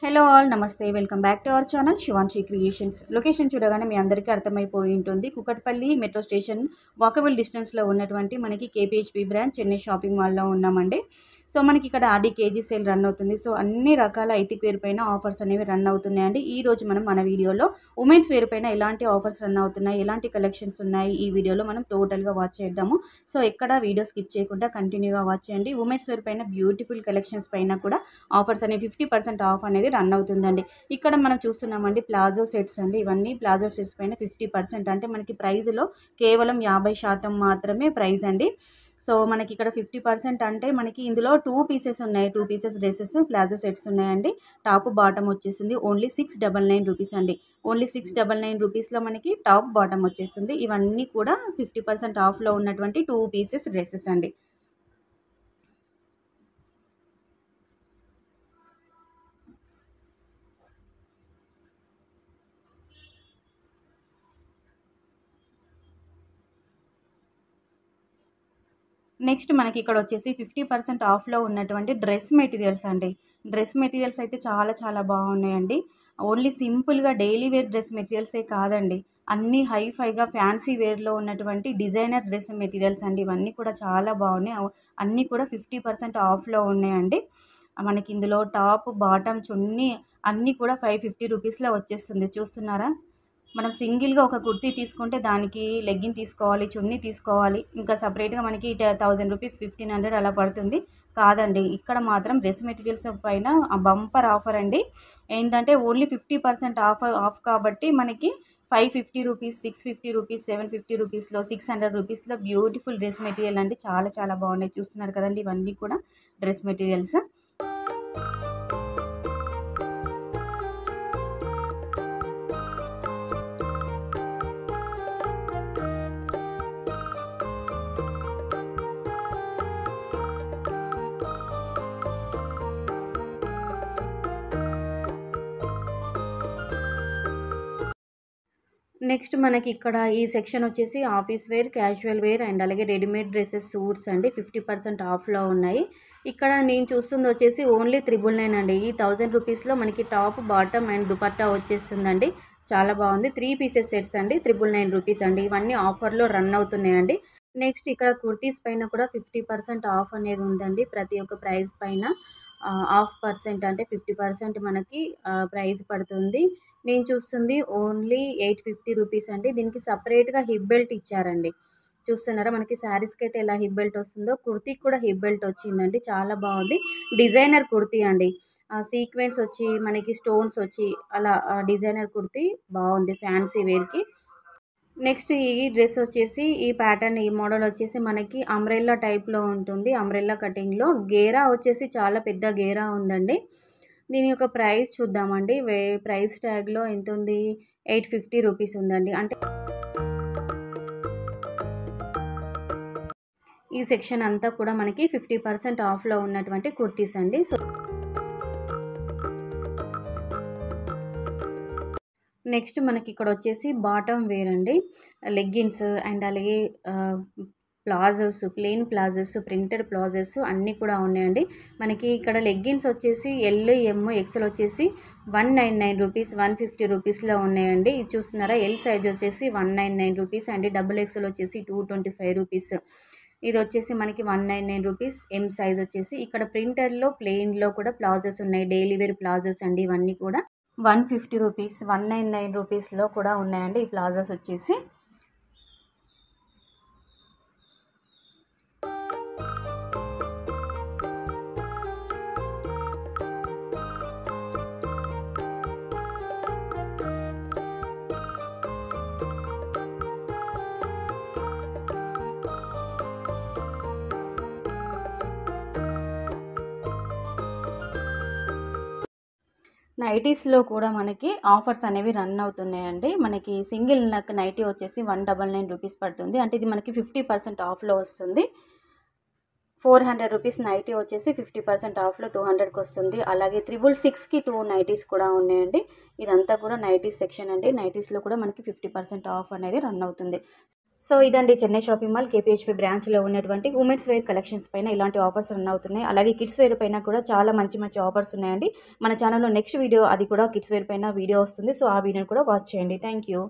Hello all నమస్తే welcome back to our channel Shivanshi creations. Location చూడగానే మీ అందరికీ అర్థమైపోయి ఉంటుంది. కుకట్పల్లి మెట్రో స్టేషన్ వాకబుల్ డిస్టెన్స్లో ఉన్నటువంటి మనకి కేపీహెచ్పి బ్రాంచ్ చెన్నై షాపింగ్ మాల్లో ఉన్నామండి. సో మనకి ఇక్కడ ఆర్డీ కేజీ సేల్ రన్ అవుతుంది. సో అన్ని రకాల ఐతిక్ వేర్ పైన ఆఫర్స్ అనేవి రన్ అవుతున్నాయండి. ఈ రోజు మనం మన వీడియోలో ఉమెన్స్ వేర్ పైన ఎలాంటి ఆఫర్స్ రన్ అవుతున్నాయి, ఎలాంటి కలెక్షన్స్ ఉన్నాయి, ఈ వీడియోలో మనం టోటల్గా వాచ్ చేద్దాము. సో ఎక్కడ వీడియో స్కిప్ చేయకుండా కంటిన్యూగా వాచ్ చేయండి. ఉమెన్స్ వేర్ పైన బ్యూటిఫుల్ కలెక్షన్స్ పైన కూడా ఆఫర్స్ అనేవి 50% ఆఫ్ అనేది రన్ అవుతుందండి. ఇక్కడ మనం చూస్తున్నామండి ప్లాజో సెట్స్ అండి. ఇవన్నీ ప్లాజో సెట్స్ పైన 50% అంటే మనకి ప్రైస్లో కేవలం 50% మాత్రమే ప్రైస్ అండి. సో మనకి ఇక్కడ 50% అంటే మనకి ఇందులో 2 పీసెస్ ఉన్నాయి. 2 పీసెస్ డ్రెస్సెస్ ప్లాజో సెట్స్ ఉన్నాయండి. టాప్ బాటమ్ వచ్చేసింది ఓన్లీ 699 రూపీస్ అండి. ఓన్లీ 699 రూపీస్లో మనకి టాప్ బాటమ్ వచ్చేస్తుంది. ఇవన్నీ కూడా 50% ఆఫ్లో ఉన్నటువంటి 2 పీసెస్ డ్రెస్సెస్ అండి. నెక్స్ట్ మనకి ఇక్కడ వచ్చేసి 50% ఆఫ్లో ఉన్నటువంటి డ్రెస్ మెటీరియల్స్ అండి. డ్రెస్ మెటీరియల్స్ అయితే చాలా చాలా బాగున్నాయండి. ఓన్లీ సింపుల్గా డైలీ వేర్ డ్రెస్ మెటీరియల్సే కాదండి, అన్నీ హైఫైగా ఫ్యాన్సీ వేర్లో ఉన్నటువంటి డిజైనర్ డ్రెస్ మెటీరియల్స్ అండి. ఇవన్నీ కూడా చాలా బాగున్నాయి. అన్నీ కూడా 50% ఆఫ్లో ఉన్నాయండి. మనకి ఇందులో టాప్ బాటమ్ చున్నీ అన్నీ కూడా 550 రూపీస్లో వచ్చేస్తుంది. చూస్తున్నారా? మనం సింగిల్గా ఒక కుర్తీ తీసుకుంటే దానికి లెగ్గిన్ తీసుకోవాలి, చున్నీ తీసుకోవాలి, ఇంకా సపరేట్గా మనకి 1000 రూపీస్ 1500 అలా పడుతుంది. కాదండి, ఇక్కడ మాత్రం డ్రెస్ మెటీరియల్స్ పైన బంపర్ ఆఫర్ అండి. ఏంటంటే ఓన్లీ 50% ఆఫ్ కాబట్టి మనకి 550 రూపీస్, 650 రూపీస్, 750 రూపీస్లో, 600 రూపీస్లో బ్యూటిఫుల్ డ్రెస్ మెటీరియల్ అండి. చాలా చాలా బాగున్నాయి. చూస్తున్నారు కదండి, ఇవన్నీ కూడా డ్రెస్ మెటీరియల్స్. నెక్స్ట్ మనకి ఇక్కడ ఈ సెక్షన్ వచ్చేసి office wear, casual wear and అలాగే రెడీమేడ్ డ్రెస్సెస్, సూట్స్ అండి. 50% ఆఫ్లో ఉన్నాయి. ఇక్కడ నేను చూస్తుంది వచ్చేసి ఓన్లీ 999 అండి. ఈ 1000 రూపీస్లో మనకి టాప్ బాటమ్ అండ్ దుపట్టా వచ్చేస్తుందండి. చాలా బాగుంది. 3 పీసెస్ సెట్స్ అండి. 999 రూపీస్ అండి. ఇవన్నీ ఆఫర్లో రన్ అవుతున్నాయండి. నెక్స్ట్ ఇక్కడ కుర్తీస్ పైన కూడా 50% ఆఫ్ అనేది ఉందండి. ప్రతి ఒక్క ప్రైస్ పైన హాఫ్ పర్సెంట్ అంటే 50% మనకి ప్రైస్ పడుతుంది. నేను చూస్తుంది ఓన్లీ 850 రూపీస్ అండి. దీనికి సపరేట్గా హిప్ బెల్ట్ ఇచ్చారండి. చూస్తున్నారా? మనకి శారీస్కి అయితే ఎలా హిప్ బెల్ట్ వస్తుందో కుర్తీకి కూడా హిప్ బెల్ట్ వచ్చిందండి. చాలా బాగుంది. డిజైనర్ కుర్తీ అండి. సీక్వెన్స్ వచ్చి మనకి స్టోన్స్ వచ్చి అలా డిజైనర్ కుర్తీ బాగుంది ఫ్యాన్సీ వేర్కి. నెక్స్ట్ ఈ డ్రెస్ వచ్చేసి ఈ ప్యాటర్న్, ఈ మోడల్ వచ్చేసి మనకి అంబ్రెల్లా టైప్లో ఉంటుంది. అంబ్రెల్లా కటింగ్లో గేరా వచ్చేసి చాలా పెద్ద గేరా ఉందండి. దీని యొక్క ప్రైస్ చూద్దామండి. ప్రైస్ ట్యాగ్లో ఎంత ఉంది? 850 రూపీస్ ఉందండి. అంటే ఈ సెక్షన్ అంతా కూడా మనకి 50% ఆఫ్లో ఉన్నటువంటి కుర్తీస్ అండి. సో నెక్స్ట్ మనకి ఇక్కడ వచ్చేసి బాటమ్ వేర్ అండి. లెగ్గిన్స్ అండ్ అలాగే palazzos, plain palazzos, printed palazzos అన్నీ కూడా ఉన్నాయండి. మనకి ఇక్కడ లెగ్గిన్స్ వచ్చేసి ఎల్, ఎమ్, ఎక్సెల్ వచ్చేసి 199 రూపీస్, 150 రూపీస్లో ఉన్నాయండి. ఇది చూస్తున్నారా? ఎల్ సైజ్ వచ్చేసి 199 రూపీస్ అండి. డబుల్ ఎక్సెల్ వచ్చేసి 225 రూపీస్. ఇది వచ్చేసి మనకి 199 రూపీస్. ఎమ్ సైజ్ వచ్చేసి ఇక్కడ ప్రింటెడ్లో, ప్లెయిన్లో కూడా ప్లాజోస్ ఉన్నాయి. డైలీ వేర్ ప్లాజోస్ అండి. ఇవన్నీ కూడా 150 రూపీస్, 199 రూపీస్లో కూడా ఉన్నాయండి ఈ ప్లాజోస్ వచ్చేసి. నైటీస్లో కూడా మనకి ఆఫర్స్ అనేవి రన్ అవుతున్నాయండి. మనకి సింగిల్ నెక్ నైటీ వచ్చేసి 199 రూపీస్ పడుతుంది. అంటే ఇది మనకి 50% ఆఫ్లో వస్తుంది. 400 రూపీస్ నైటీ వచ్చేసి 50% ఆఫ్లో 200కి వస్తుంది. అలాగే 666కి 2 నైటీస్ కూడా ఉన్నాయండి. ఇదంతా కూడా నైటీస్ సెక్షన్ అండి. నైటీస్లో కూడా మనకి 50% ఆఫ్ అనేది రన్ అవుతుంది. సో ఇదండి చెన్నై షాపింగ్ మాల్ కేపీహెచ్పీ బ్రాంచ్లో ఉన్నటువంటి ఉమెన్స్ వేర్ కలెక్షన్స్ పైన ఇలాంటి ఆఫర్స్ రన్ అవుతున్నాయి. అలాగే కిడ్స్ వేర్ పైన కూడా చాలా మంచి మంచి ఆఫర్స్ ఉన్నాయండి. మన ఛానల్లో నెక్స్ట్ వీడియో అది కూడా కిడ్స్ వేర్ పైన వీడియో వస్తుంది. సో ఆ వీడియోని కూడా వాచ్ చేయండి. Thank you.